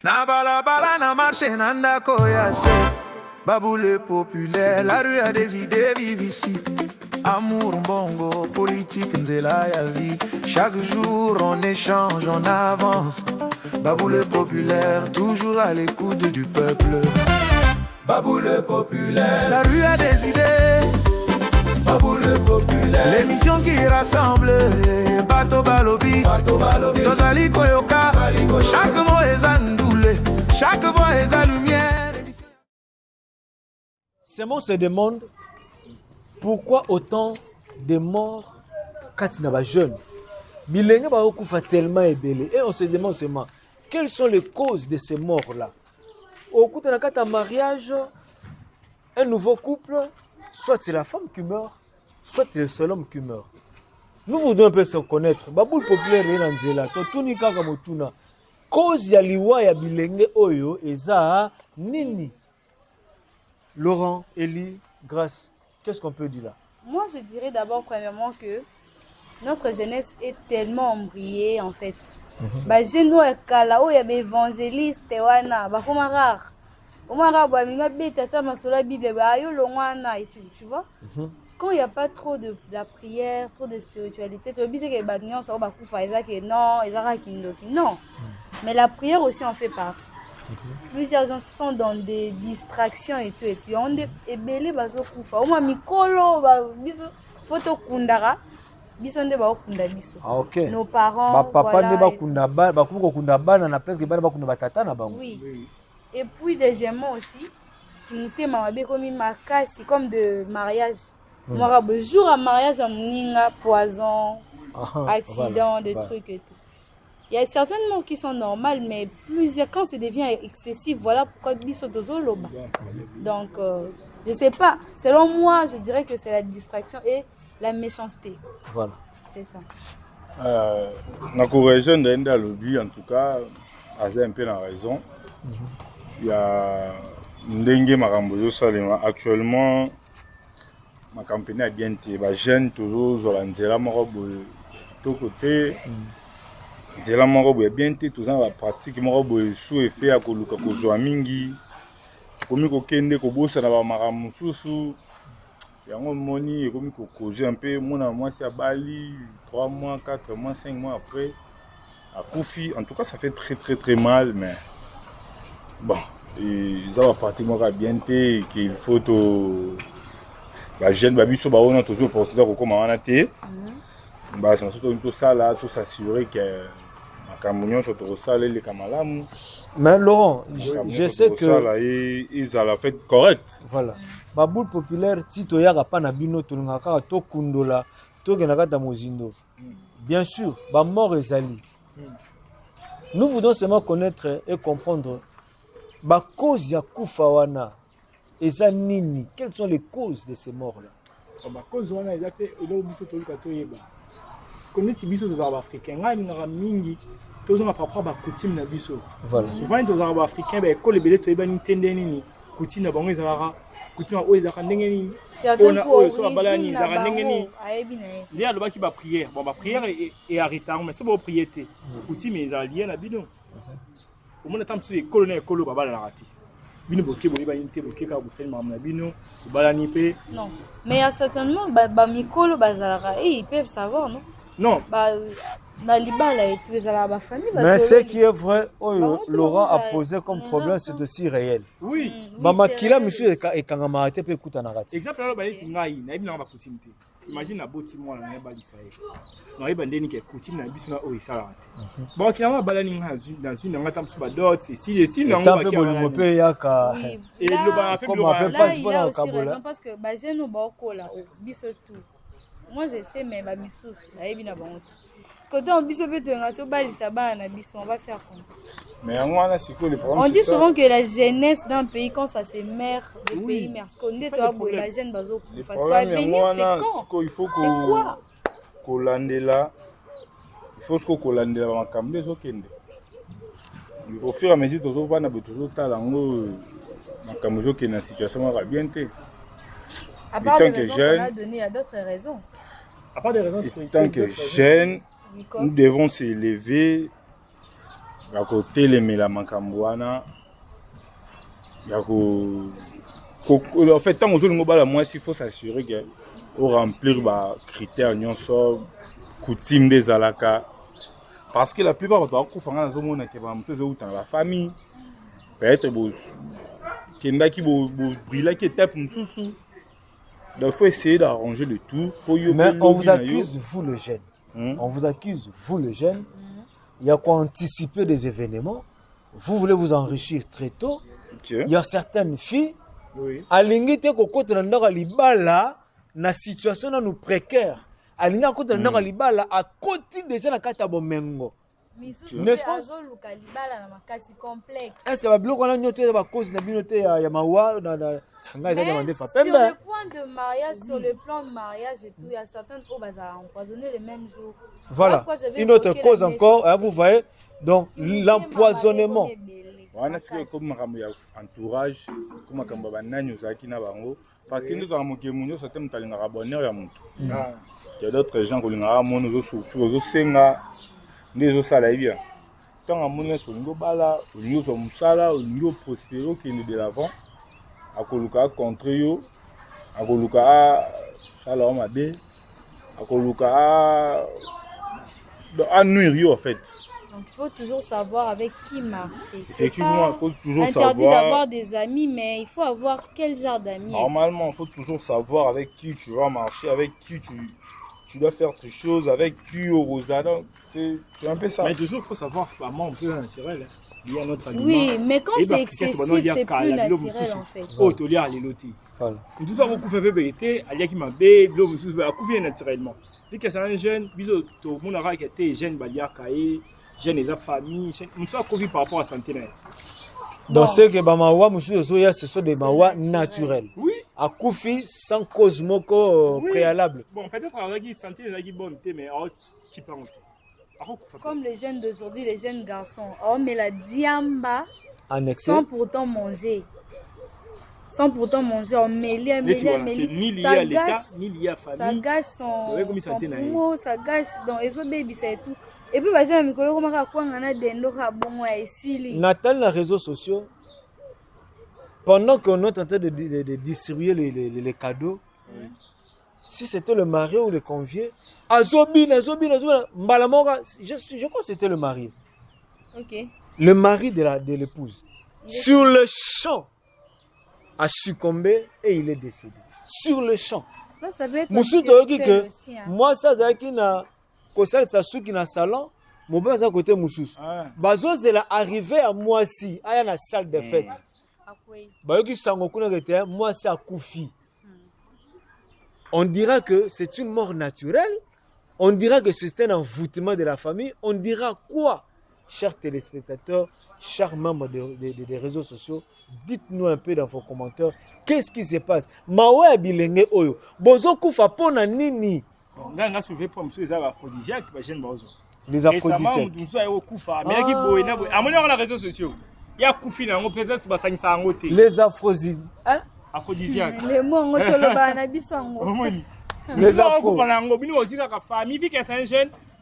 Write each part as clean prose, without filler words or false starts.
Na bala bala na marché nanda koyase. Baboule populaire, la rue a des idées vives ici. Amour bongo, politique nzela ya vie. Chaque jour on échange, on avance. Baboule populaire, toujours à l'écoute du peuple. Baboule populaire, la rue a des idées. Baboule populaire, l'émission qui rassemble. Bato balobi, Tozali koyoka. Chaque mot est andoulé, chaque voix est à lumière. Ces mots se demandent pourquoi autant de morts quand il y a des jeunes. Bilenge ba okufa tellement ebele. Et on se demande seulement quelles sont les causes de ces morts-là. Au coup de un mariage, un nouveau couple, soit c'est la femme qui meurt, soit c'est le seul homme qui meurt. Nous voudrions un peu se connaître. Baboule populaire est dans Zela. Totuni kaka motuna. Cause ya liwa ya bilenge oyo eza nini? Laurent, Elie, Grâce, qu'est-ce qu'on peut dire là? Moi, je dirais d'abord, premièrement, que notre jeunesse est tellement embrayée, en fait. Bah, jeune kala y a des évangélistes, wana, bah, comme rare. Comme rare, bah, minga beta ma sur la Bible, bah, yo longwana et tout, tu vois. Quand il n'y a pas trop de la prière, trop de spiritualité, tu oublies que les badnions sont bah, non, non. Mais la prière aussi en fait partie. Plusieurs gens sont dans des distractions et tout. Et puis on est ébélé bazo kufa. Oma mikolo biso photo kundara. Biso nde ba kunda biso. Ah ok. Nos parents ba papa voilà, nde ba kunda ba kuko kunda bana na presque bana ba kunda batata na bango. Oui. Et puis deuxièmement aussi, qui muté mamabe comme makasi comme de mariage. Moi jour à mariage à moninga poison, accident, des trucs et tout. Il y a certaines morts qui sont normales, mais plusieurs, quand ça devient excessif, voilà pourquoi biso tozoloba. Donc, je ne sais pas. Selon moi, je dirais que c'est la distraction et la méchanceté. Voilà. C'est ça. La correction d'un lobby, en tout cas, a un peu la raison. Il y a Ndengue Marambozo Salema. Actuellement, ma campagne a bien été. Les jeunes, toujours, Zolanzela, Morobo, tout côté. Nzela moko boye bien te toza na pratique moko boye sous effet ya koluka kozwa mingi komi kokende kobosana ba makambo mosusu yango moni ekomi kokoze un peu mona mwasi ya bali 3 mois 4 mois 5 mois après akufi. En tout cas ça fait très mal, mais bon ça va pratique moko bien te qu'il faut to ba jeune ba biso ba ona toujours porter ko koma wana te ba ça tout ça là tout s'assurer que mais Laurent, je sais que ils ont fait correct. Voilà. Baboule populaire, si tu n'as pas nabino, tu n'as pas to kundola, to genagata mozindo. Bien sûr, ba mort ezali. Nous voulons seulement connaître et comprendre ba cause ya kufa wana eza nini. Quelles sont les causes de ces morts là? Ba cause wana eza pe elo biso tolika toyeba. Connaître biso aux Arabes africains, ngana mingi tous on a pas ba coutume na biso. Voilà. Souvent les Arabes africains ba école belé to yeba ni tende nini coutume na bango ezalaka coutume o ezalaka ndenge nini on a so bala ni ezalaka ndenge nini ayebi na ye. Ndia lobaki ba prière bon ba prière est arrêtée mais c'est ba prière coutume ezalaka lié na bino. Au moins tant sur école na école ba bala na raté. Bino boké bo yeba ni te boké ka bosali ma na bino bala ni pe. Non. Mais il y a certainement ba mikolo bazalaka et ils peuvent savoir non? Non. Mais ce qui est vrai, Laurent a posé comme problème, c'est aussi réel. Oui. Mamakila, monsieur, et Kangamarate peut écouter un arrêt. Exemple, là, imagine la beauté, moi, la balisa. Non, il y a des coutumes, il y a des ça. Bon, finalement, balani dans une ngata msuba dot, c'est si non, on peut volumer yaka. Et le comme appelle pas si bon au Kabola. Parce que basé no bako là, biso tout. Moi, je sais mais ba misuf, na yebi na bango. Parce que dans biso peut ngato balisa bana biso, on va faire comme. Mais on dit souvent que la jeunesse d'un pays quand ça se meurt, le pays meurt. Parce qu'on dit toi la jeune bazo parce que l'avenir c'est quand. Il faut qu'on landela. Il faut que qu'on landela makambe zokende. Au fur et à mesure que va na betuzo talango makambe zokende na situation va bien te. À part les raisons qu'on a donné, il y a d'autres raisons. À part des raisons spirituelles. Tant que jeunes, nous devons s'élever ya kotelemela makambo wana ya en fait tant ozolingo bala mwasi il faut s'assurer que o remplir ba critères nyonso coutume des alaka parce que la plupart bato bakufanga nazomona ke bamoto ezouta na bafamille peut-être kendaki bobrilaki étape mosusu donc il faut essayer d'arranger le tout. Mais on vous accuse, vous le jeune. On vous accuse, vous le jeune. Il y a quoi anticiper des événements. Vous voulez vous enrichir très tôt. Okay. Il y a certaines filles. Alingi te kokote na ndaka libala na situation na nous précaire. Alingi kokote na ndaka libala a koti déjà na kata bomengo. N'est-ce pas? Est-ce que bablo kona nyoto ba cause na binote ya mawa na mais sur le point de mariage, sur le plan de mariage et tout, il y a certaines qui ont empoisonné le même jour. Voilà, une autre cause encore, vous voyez, donc l'empoisonnement. Wana sio comme makambo ya entourage, comme makambo banani ozaki na bango, parce que nous avons que munyo sote mutalinga bonheur ya mutu. Il y a d'autres gens qui linga mono zo souffrir, zo senga, ndezo sala bien. Tant amuna so ngo bala, olingo so musala, olingo prospérer qui de l'avant. Akoluka contre yo, akoluka sala mabe, akoluka nuire yo en fait. Donc il faut toujours savoir avec qui marcher. Effectivement, il faut toujours savoir. Interdit d'avoir des amis, mais il faut avoir quel genre d'amis. Normalement, il faut toujours savoir avec qui tu vas marcher, avec qui tu dois faire tes choses, avec qui au Rosada. C'est un peu ça. Mais toujours, il faut savoir, vraiment, un peu naturel. Il y a notre aliment. Oui, mais quand c'est excessif, c'est plus naturel en fait. Oh, tu lis à l'éloti. Voilà. Nous tous avons couvert bébé, il y a qui m'a bé, l'eau a couvert naturellement. Dès que c'est un jeune, bisous, tout le monde a été jeune, balia kaé, jeune et sa famille, nous sommes couvert par rapport à la santé. Dans ce que Bamawa, monsieur Zoya, ce sont des mawa naturels. Oui. À Koufi, sans cause moko préalable. Bon, peut-être qu'il y a une santé, il y a une bonne, mais qui peut monter. Comme les jeunes d'aujourd'hui, les jeunes garçons, on met la diamba sans pourtant manger. Sans pourtant manger, on met les ni lié à l'État, ni lié à la famille. Ça gâche son poumon, ça gâche dans les autres baby, c'est tout. Et puis, bah, j'ai un micro, comment on a des bon et si. Nathan, les réseaux sociaux, pendant qu'on est en train de distribuer les cadeaux, si c'était le mari ou le convié, je crois que c'était le mari. Ok. Le mari de l'épouse. Sur le champ, a succombé et il est décédé. Sur le champ. Là, ça peut être que moi, ça, c'est qui n'a kosal sasuki na salon, mon père à côté Moussous. Bazo, c'est arrivé à moi si, à la salle de fête. Moi, c'est à Koufi. On dira que c'est une mort naturelle. On dira que c'est un envoûtement de la famille. On dira quoi, chers téléspectateurs, chers membres des réseaux sociaux, dites-nous un peu dans vos commentaires, qu'est-ce qui se passe? Mawe bilenge oyo. Bozo kufa pona nini? Là, on a soulevé pour les aphrodisiaques. Les aphrodisiaques. Les aphrodisiaques. Hein? Aphrodisiaques. Les mots, on te les afro.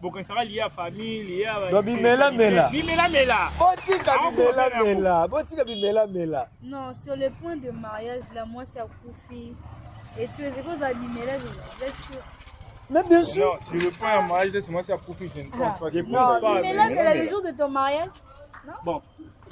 Bon, ça va lié à la famille, lié à la Bimela. Non, sur le point de mariage, là, moi, c'est à Koufi. Et tu es cause à Bimela, vous êtes sûr? Mais bien sûr. Non, sur le point de mariage, c'est moi, c'est à Koufi. Je ne pense pas. Non, Bimela, le jour de ton mariage? Non? Bon,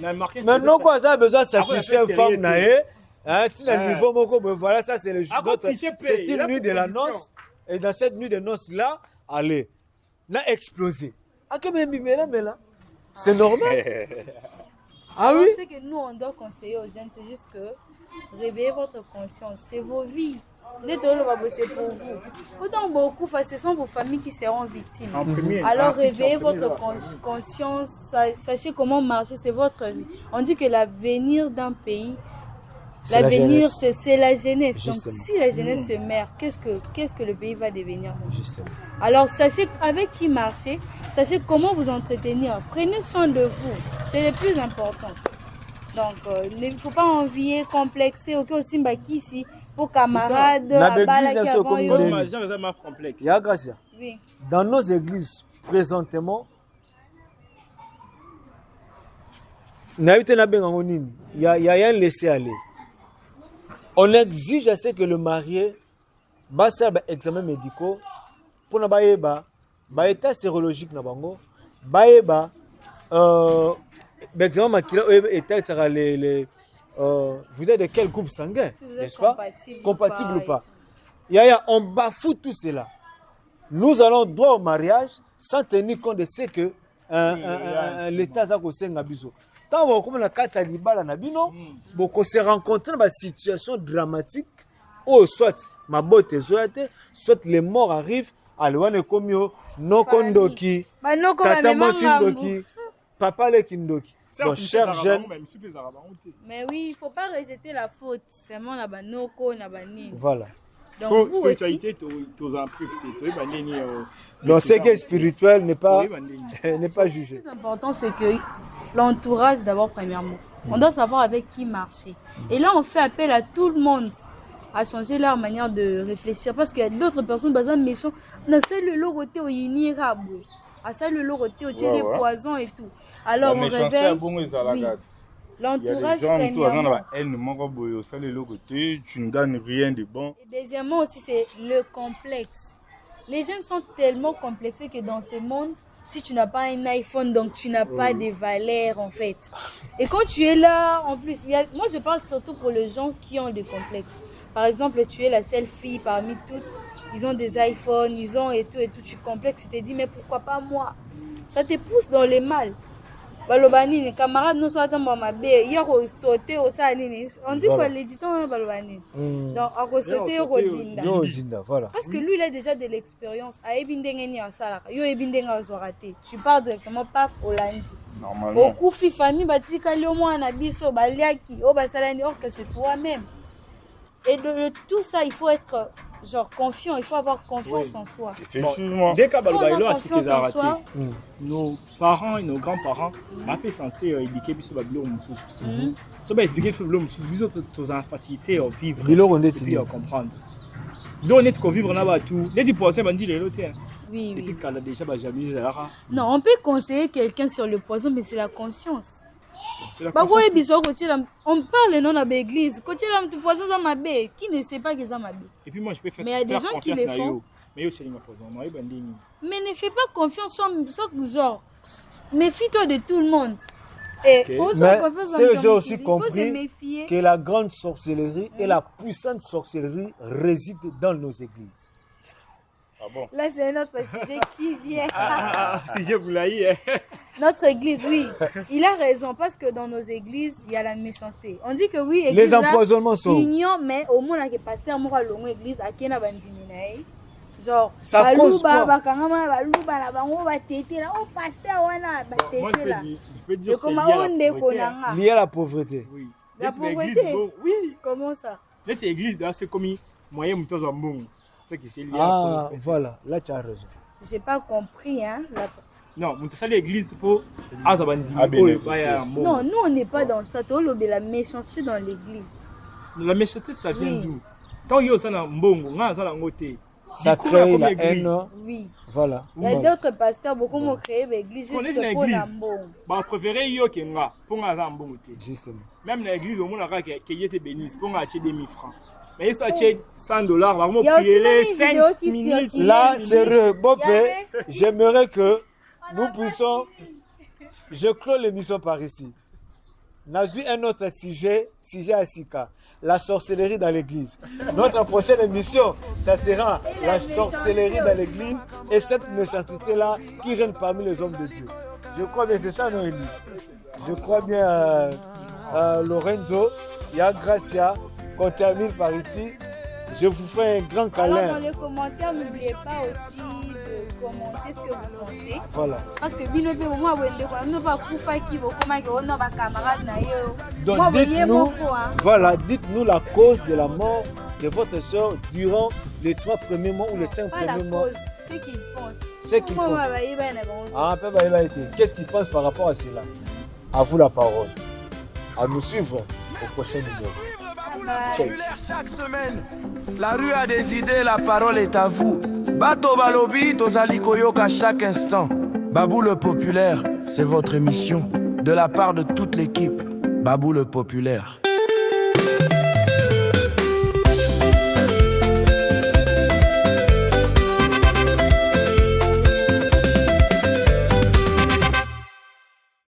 on a marqué. Maintenant, quoi, ça a besoin de satisfaire une femme, naïe. Tu as le niveau, voilà, ça, c'est le jour. C'est une nuit de la noce. Et dans cette nuit de noces-là, allez. N'a explosé. C'est normal. Ah oui? C'est que nous, on doit conseiller aux jeunes, c'est juste que réveillez votre conscience. C'est vos vies. C'est pour vous. Autant beaucoup, ce sont vos familles qui seront victimes. Alors réveillez votre conscience. Sachez comment marcher, c'est votre vie. On dit que l'avenir d'un pays, l'avenir, c'est la jeunesse. Justement. Donc, si la jeunesse se meurt, qu'est-ce que le pays va devenir? Justement. Alors, sachez avec qui marcher, sachez comment vous entretenir. Prenez soin de vous. C'est le plus important. Donc, il ne faut pas envier, complexer. Ok, aussi, ici, pour camarades, dans nos églises, présentement, Il y a un laisser-aller. On exige à ce que le marié va faire des examens médicaux pour ne état sérologique na bango, examen vous êtes de quel groupe sanguin, n'est-ce pas? Compatible ou pas? On bafoue tout cela. Nous allons droit au mariage sans tenir compte de ce que l'État a besoin. Quand on commence à se rencontrer dans une situation dramatique, où soit ma botte soit les morts arrivent, alors comme no kondoki, tata mosindoki, papa le kindoki. Donc, cher jeune. Mais oui, il ne faut pas rejeter la faute. C'est mon abanoko, nabani. Voilà. Donc, vous aussi. Donc, ce qui est spirituel n'est pas jugé. Le plus important, c'est que l'entourage, d'abord, premièrement. On doit savoir avec qui marcher. Et là, on fait appel à tout le monde à changer leur manière de réfléchir. Parce qu'il y a d'autres personnes, par exemple, méchants. On a seul le logoté au yinirabou. À ça, le logoté au des poisons et tout. Alors, on réveille. Oui. L'entourage, premièrement. Tu ne gagnes rien de bon. Et deuxièmement aussi, c'est le complexe. Les jeunes sont tellement complexés que dans ce monde, si tu n'as pas un iPhone, donc tu n'as pas de valeur en fait. Et quand tu es là, en plus, moi je parle surtout pour les gens qui ont des complexes. Par exemple, tu es la seule fille parmi toutes, ils ont des iPhones, ils ont et tout, tu complexes, tu te dis mais pourquoi pas moi? Ça te pousse dans le mal. Balobani, les camarades nous sont dans ma baie, hier au sauté au salini. On dit quoi l'éditeur Balobani. Donc à sauter au Rodinda. Voilà. Parce que lui il a déjà de l'expérience. À Ebindengeni en Salaka, yo Ebindenga Zorate. Tu pars directement paf au lundi. Normalement. Au Koufi famille batika le moi na biso baliaki, au basalani or que c'est toi-même. Et de tout ça, il faut être genre confiant, il faut avoir confiance en soi. Effectivement. Dès qu'à Balbaïlo a ce qu'ils ont raté, nos parents et nos grands-parents m'ont censé éduquer sur Babylon Moussous. Ça va expliquer sur Babylon Moussous, bisous aux infatuités à vivre. Et puis à comprendre. Donc on est qu'on vivre là-bas tout. Les 10% m'ont dit les lots. Oui. Et puis quand déjà jamais non, on peut conseiller quelqu'un sur le poison, mais c'est la conscience. On parle non à l'église. Qui ne sait pas qu'ils ont ma et puis moi je peux faire. Mais il y a des gens qui le font. Mais ne fais pas confiance soit genre. Méfie-toi de tout le monde. Et mais j'ai aussi compris que la grande sorcellerie et la puissante sorcellerie résident dans nos églises. Ah bon? Là, c'est un autre sujet qui vient. Sujet Boulaye. Notre église, oui. Il a raison, parce que dans nos églises, il y a la méchanceté. On dit que oui, les empoisonnements sont ignorants, mais au moins, il y a pasteur, moi, l'église, à Kena Bandimine. Genre, ça cause quoi? Moi, je peux dire que c'est lié à la pauvreté. Oui. La pauvreté? Oui. Comment ça? Cette église, c'est comme moyen de temps en bon. Ah, voilà, là tu as raison. J'ai pas compris, hein. Non, c'est l'église pour non, nous on n'est pas dans ça. Tu as la méchanceté dans l'église. La méchanceté, ça vient d'où? Quand il y a ça dans Mbongo, ça crée la haine. Oui. Voilà. Il y a d'autres pasteurs, beaucoup ont créé l'église juste pour la Mbongo. Bah, préférez yo kenga pour nga Mbongo. Justement. Même l'église, au moins, qui était bénie, pour acheter 2000 francs. Mais il faut acheter $100, vraiment prier les 5 minutes. Là, sérieux, Bopé, j'aimerais que nous puissions. Je clôt l'émission par ici. N'a vu un autre sujet à Sika, la sorcellerie dans l'église. Notre prochaine émission, ça sera la sorcellerie dans l'église et cette méchanceté-là qui règne parmi les hommes de Dieu. Je crois bien, c'est ça, Noélie. Je crois bien, Lorenzo, il y a Gracia. On termine par ici. Je vous fais un grand câlin. Alors dans les commentaires, n'oubliez pas aussi de commenter ce que vous pensez. Voilà. Parce que donc dites-nous, voilà, dites-nous la cause de la mort de votre soeur durant les 3 premiers mois ou les 5 premiers mois. C'est ce qu'ils pensent. C'est qu'ils pensent. Ah, qu'est-ce qu'ils pensent par rapport à cela? À vous la parole. À nous suivre au prochain numéro. Chaque semaine, la rue a des idées, la parole est à vous. Bato Balobi, Tozali Koyoka chaque instant. Babou le populaire, c'est votre émission. de la part de toute l'équipe, Babou le populaire.